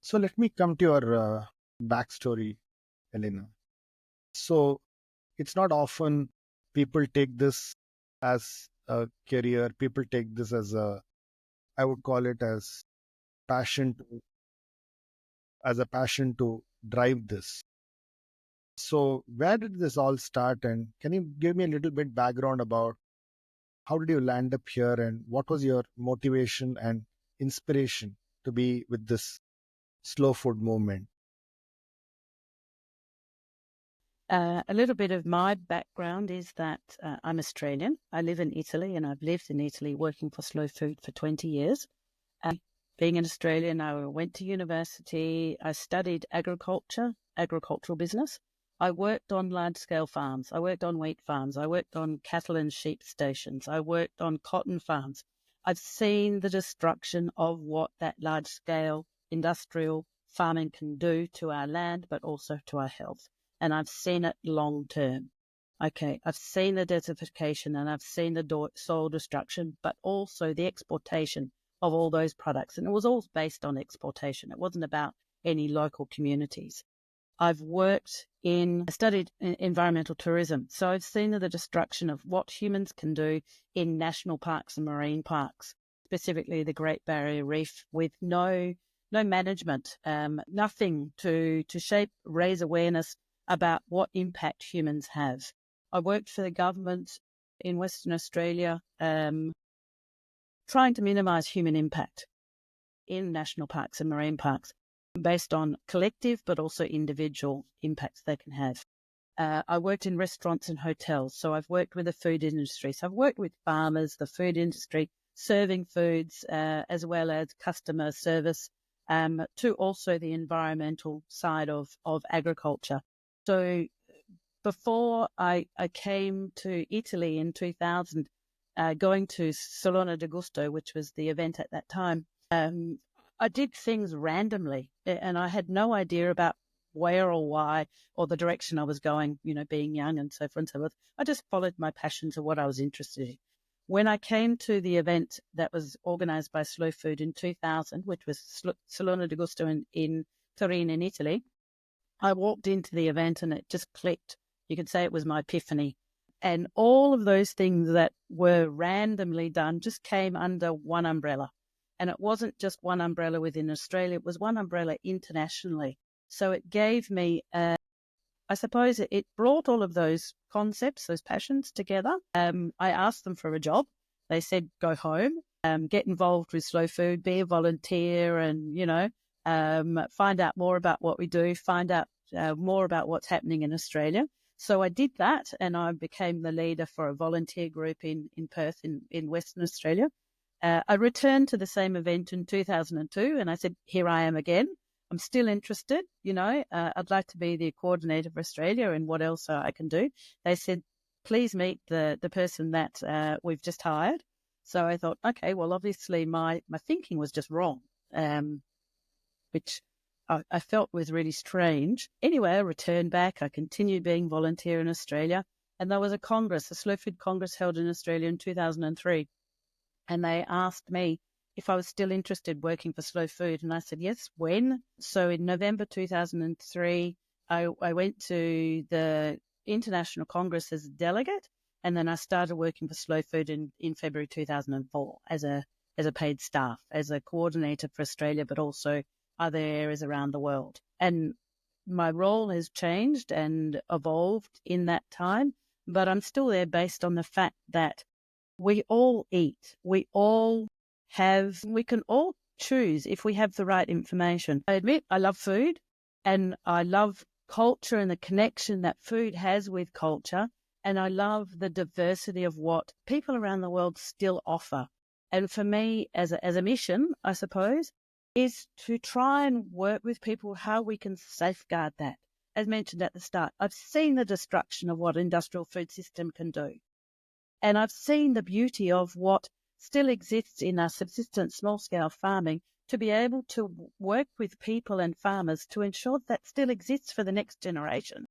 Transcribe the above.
So let me come to your backstory, Elena. So it's not often people take this as a career. People take this as I would call it passion, to, as a passion to drive this. So where did this all start? And can you give me a little bit background about how did you land up here and what was your motivation and inspiration to be with this slow food movement? A little bit of my background is that I'm Australian. I live in Italy and I've lived in Italy working for Slow Food for 20 years. Being an Australian, I went to university. I studied agricultural business. I worked on large-scale farms. I worked on wheat farms. I worked on cattle and sheep stations. I worked on cotton farms. I've seen the destruction of what that large-scale industrial farming can do to our land, but also to our health. And I've seen it long term. Okay, I've seen the desertification and I've seen the soil destruction, but also the exportation of all those products. And it was all based on exportation. It wasn't about any local communities. I studied environmental tourism. So I've seen the destruction of what humans can do in national parks and marine parks, specifically the Great Barrier Reef, with no management, nothing to raise awareness about what impact humans have. I worked for the government in Western Australia, trying to minimise human impact in national parks and marine parks based on collective but also individual impacts they can have. I worked in restaurants and hotels, so I've worked with the food industry. So I've worked with farmers, the food industry, serving foods, as well as customer service, to also the environmental side of agriculture. So before I came to Italy in 2000, going to Salone di Gusto, which was the event at that time, I did things randomly and I had no idea about where or why or the direction I was going, being young and so forth and so forth. I just followed my passions of what I was interested in. When I came to the event that was organized by Slow Food in 2000, which was Salone di Gusto in Turin in Italy, I walked into the event and it just clicked. You could say it was my epiphany. And all of those things that were randomly done just came under one umbrella. And it wasn't just one umbrella within Australia, it was one umbrella internationally. So it gave me, I suppose it brought all of those concepts, those passions together. I asked them for a job. They said, go home, get involved with Slow Food, be a volunteer and, find out more about what we do, find out more about what's happening in Australia. So I did that and I became the leader for a volunteer group in Perth in Western Australia. I returned to the same event in 2002 and I said, here I am again. I'm still interested, I'd like to be the coordinator for Australia and what else I can do. They said, please meet the person that we've just hired. So I thought, okay, well, obviously my thinking was just wrong, which I felt was really strange. Anyway, I returned back. I continued being volunteer in Australia. And there was a Slow Food Congress held in Australia in 2003. And they asked me if I was still interested working for Slow Food. And I said, yes, when? So in November 2003, I went to the International Congress as a delegate. And then I started working for Slow Food in February 2004 as a paid staff, as a coordinator for Australia, but also other areas around the world. And my role has changed and evolved in that time, but I'm still there based on the fact that we all eat. We can all choose if we have the right information. I admit I love food and I love culture and the connection that food has with culture. And I love the diversity of what people around the world still offer. And for me, as a mission, I suppose, is to try and work with people how we can safeguard that. As mentioned at the start, I've seen the destruction of what industrial food system can do. And I've seen the beauty of what still exists in our subsistence small-scale farming to be able to work with people and farmers to ensure that still exists for the next generation.